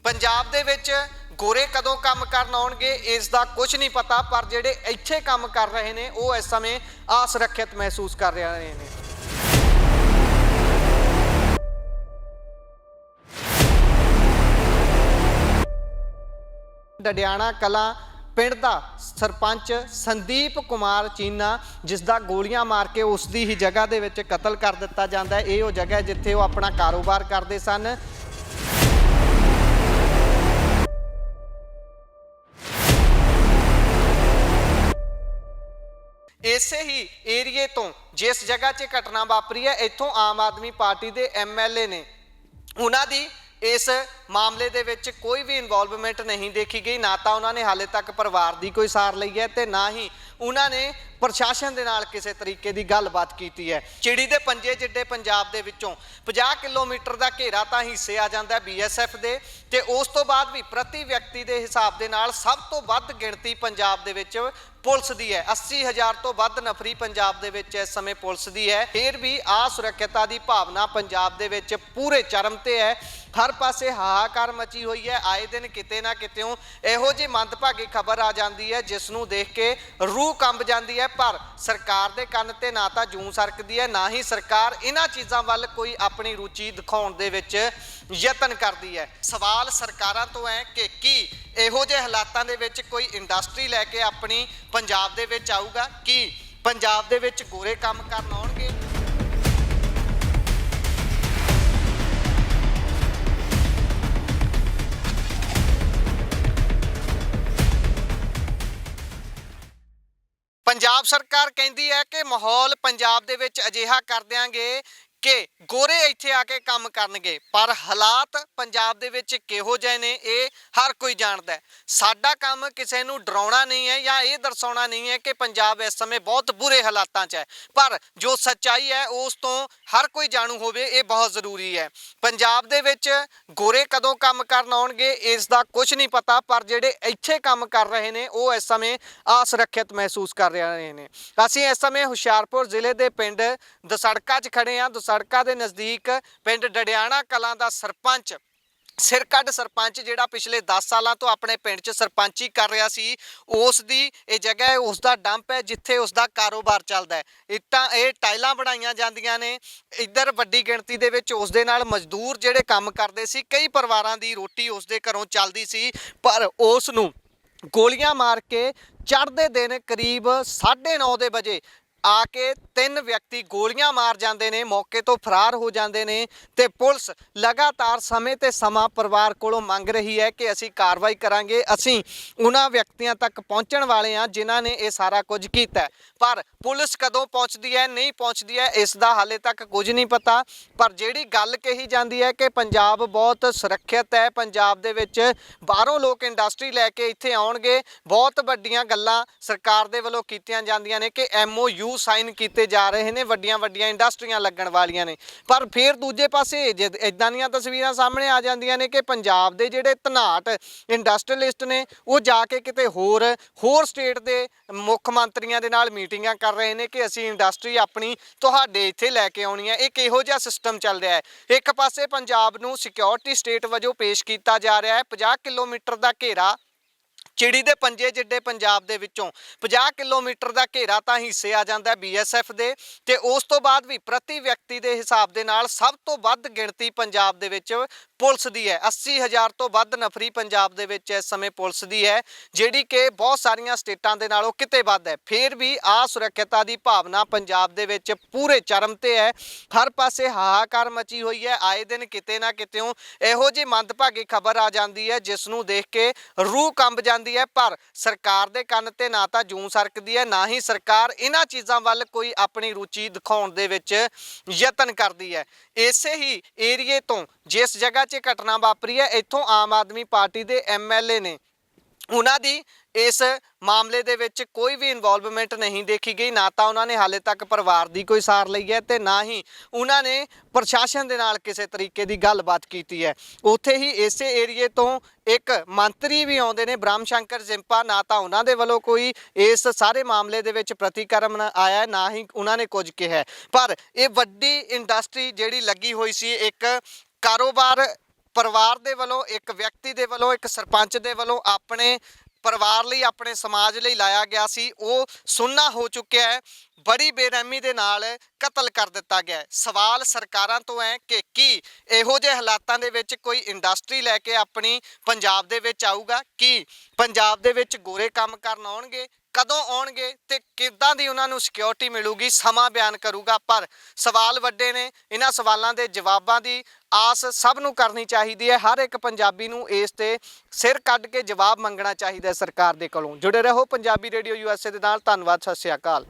पंजाब दे विच गोरे कदों काम करन आउणगे इस दा कुछ नहीं पता, पर जिहड़े इत्थे काम कर रहे ने वो इस समय असुरक्षित महसूस कर रहे हैं। डडियाणा कलां पिंड दा सरपंच संदीप कुमार चीना, जिसका गोलियां मार के उसकी ही जगह दे विच कतल कर दिता जाता है। ये जगह जिथे वो अपना कारोबार करते सन। इसे ही एरिए तो जिस जगह 'च घटना वापरी है, इत्थों आम आदमी पार्टी के MLA ने उन्हां दी इस मामले दे विच कोई भी इन्वॉल्वमेंट नहीं देखी गई। ना तो उन्होंने हाले तक परिवार की कोई सार ली है, तो ना ही उन्होंने प्रशासन के नाल किसी तरीके की गलबात की है। चिड़ी के पंजे जिड्डे पंजाब दे विचों 50 किलोमीटर का घेरा तो हिस्से आ जाता है BSF दे, ते उस तो बाद भी प्रति व्यक्ति के हिसाब के नाल सब तो वध गिणती पंजाब दे विच पुलिस की है। 80,000 तो वध नफरी पंजाब दे विच इस समय पुलिस की है। फिर भी असुरक्षिता की भावना पंजाब दे विच पूरे चरम ते है। हर पासे हाहाकार मची हुई है। आए दिन किते ना कितों इहो जी मंदभागी खबर आ जाती है जिसनों देख के रूह कंब जाती है, पर सरकार के कन्न ते ना तो जूं सरकती है, ना ही सरकार इन्हां चीज़ों वाल कोई अपनी रुचि दिखाउण दे विच यतन करती है। सवाल सरकारां तो है कि की इहो जे हालातां दे विच कोई इंडस्ट्री लैके अपनी पंजाब दे विच आऊगा, कि पंजाब दे विच गोरे काम करन आउणगे। पंजाब सरकार कहती है कि माहौल पंजाब दे विच अजिहा कर देंगे कि गोरे इत्थे आके काम करनगे, पर हालात पंजाब दे विच किहो जिहे ने ये हर कोई जानता है। साडा काम किसी नूं डराउणा नहीं है या ये दर्शाउणा नहीं है कि पंजाब इस समय बहुत बुरे हालातां च है, पर जो सच्चाई है उस तो हर कोई जाणू होवे ये बहुत जरूरी है। पंजाब दे विच गोरे कदों काम करन आउणगे इस दा कुछ नहीं पता, पर जिहड़े इत्थे काम कर रहे ने वो इस समय असुरक्षित महसूस कर रहे हैं। असीं इस समय हुशियारपुर जिले के पिंड दसड़का च खड़े हाँ। दसड़का के नज़दीक पिंड डडियाणा कलां दा सरपंच सिरकट सरपंच जिहड़ा पिछले 10 सालों तो अपने पिंड च सरपंची कर रहा सी, उस दी ये जगह है, उसका डंप है जिथे उसका कारोबार चलता है। इट्टां ये टाइलां बनाईयां जांदियां ने। इधर वड्डी गिणती दे विच उसदे नाल मजदूर जिहड़े काम करदे सी, कई परिवारां दी रोटी उसदे घरों चलदी सी, पर उस नूं गोलियां मार के चढ़ते दिन करीब 9:30 बजे आके 3 व्यक्ति गोलियां मार जाते हैं, मौके तो फरार हो जाते हैं। तो पुलिस लगातार समय ते समा परिवार कोलों मंग रही है कि असी कार्रवाई करांगे, असी उन्हां व्यक्तियों तक पहुँचण वाले हैं जिन्हां ने यह सारा कुछ किया है। पर पुलिस कदों पहुँचती है नहीं पहुँचती है इसका हाले तक कुछ नहीं पता। पर जिहड़ी गल कही जाती है कि पंजाब बहुत सुरक्षित है, पंजाब दे विच बाहरों लोग इंडस्ट्री लैके इत्थे आउणगे, बहुत वड्डियां गल्लां सरकार दे वल्लों कीतियां जांदियां ने कि MOU साइन किए जा रहे हैं, वड्डियां वड्डियां इंडस्ट्रियां लगन वालियां ने। पर फिर दूजे पासे इदां दीयां तस्वीरां सामने आ जांदियां ने कि पंजाब दे जिहड़े धनाट इंडस्ट्रीलिस्ट ने वो जाके किते होर स्टेट के मुख मंत्रियों के नाल मीटिंगां कर रहे हैं कि असीं इंडस्ट्री अपनी तुहाडे इत्थे लैके आउणी है। एक इहो जिहा सिस्टम चल रहा है। एक पासे पंजाब नूं सिक्योरिटी स्टेट वजों पेश किया जा रहा है। 50 किलोमीटर का घेरा चिड़ी के पंजे जिड्डे पंजाब दे विचों 50 किलोमीटर का घेरा तो हिस्से आ जाता है BSF दे, ते उस तो बाद भी प्रति व्यक्ति के हिसाब के नाल सब तो वध गिणती पंजाब दे विच पुलिस की है। 80,000 तो वध नफरी पंजाब दे विच इस समय पुलिस की है, जिहड़ी कि बहुत सारिया स्टेटां दे नालों किते वध है। फिर भी असुरक्षिता की भावना पंजाब दे विच पूरे चरम ते है। हर पासे हाहाकार मची हुई है। आए दिन किते ना कितों इहो जी मंदभागी खबर आ जाती है जिसनों देख के रूह कंब जाती है, पर सरकार के कन्न ते ना तो जूं सरकती है, ना ही सरकार इन्हां चीज़ों वाल कोई अपनी रुचि दिखाउण दे विच यतन करती है। इसे ही एरिए तो जिस जगह 'च घटना वापरी है, इत्थों आम आदमी पार्टी के MLA ने उन्हां दी इस मामले दे विच कोई भी इन्वॉल्वमेंट नहीं देखी गई। ना तो उन्होंने हाले तक परिवार की कोई सार ली है, तो ना ही उन्होंने प्रशासन के नाल किसी तरीके की गलबात की है। उत्थे ही इस एरिए तो एक मंत्री भी आउंदे ने ब्रह्म शंकर जिंपा, ना तो उन्होंने वालों कोई इस सारे मामले दे विच प्रतिक्रम आया है, ना ही उन्होंने कुछ कहा। पर यह वड्डी इंडस्ट्री जिहड़ी लगी हुई सी, एक कारोबार ਪਰਿਵਾਰ ਦੇ ਵੱਲੋਂ, ਇੱਕ ਵਿਅਕਤੀ ਦੇ ਵੱਲੋਂ, ਇੱਕ ਸਰਪੰਚ ਦੇ ਵੱਲੋਂ ਆਪਣੇ ਪਰਿਵਾਰ ਲਈ, ਆਪਣੇ ਸਮਾਜ ਲਈ ਲਾਇਆ ਗਿਆ ਸੀ, ਉਹ ਸੁੰਨਾ ਹੋ ਚੁੱਕਿਆ ਹੈ। ਬੜੀ ਬੇਰਹਿਮੀ ਦੇ ਨਾਲ ਕਤਲ ਕਰ ਦਿੱਤਾ ਗਿਆ ਹੈ। ਸਵਾਲ ਸਰਕਾਰਾਂ ਤੋਂ ਹੈ ਕਿ ਕੀ ਇਹੋ ਜਿਹੇ ਹਾਲਾਤਾਂ ਦੇ ਵਿੱਚ ਕੋਈ ਇੰਡਸਟਰੀ ਲੈ ਕੇ ਆਪਣੀ ਪੰਜਾਬ ਦੇ ਵਿੱਚ ਆਊਗਾ? ਕੀ ਪੰਜਾਬ ਦੇ ਵਿੱਚ ਗੋਰੇ ਕੰਮ ਕਰਨ ਆਉਣਗੇ? ਕਦੋਂ ਆਉਣਗੇ ਤੇ ਕਿੱਦਾਂ ਦੀ ਉਹਨਾਂ ਨੂੰ ਸਿਕਿਉਰਿਟੀ ਮਿਲੂਗੀ? ਸਮਾਂ ਬਿਆਨ ਕਰੂਗਾ। ਪਰ ਸਵਾਲ ਵੱਡੇ ਨੇ। ਇਹਨਾਂ ਸਵਾਲਾਂ ਦੇ ਜਵਾਬਾਂ ਦੀ ਆਸ ਸਭ ਨੂੰ ਕਰਨੀ ਚਾਹੀਦੀ ਹੈ। ਹਰ ਇੱਕ ਪੰਜਾਬੀ ਨੂੰ ਇਸ ਤੇ ਸਿਰ ਕੱਢ ਕੇ ਜਵਾਬ ਮੰਗਣਾ ਚਾਹੀਦਾ ਹੈ ਸਰਕਾਰ ਦੇ ਕੋਲੋਂ। ਜੁੜੇ ਰਹੋ ਪੰਜਾਬੀ ਰੇਡੀਓ USA ਦੇ ਨਾਲ। ਧੰਨਵਾਦ। ਸਤਿ ਸ਼੍ਰੀ ਅਕਾਲ।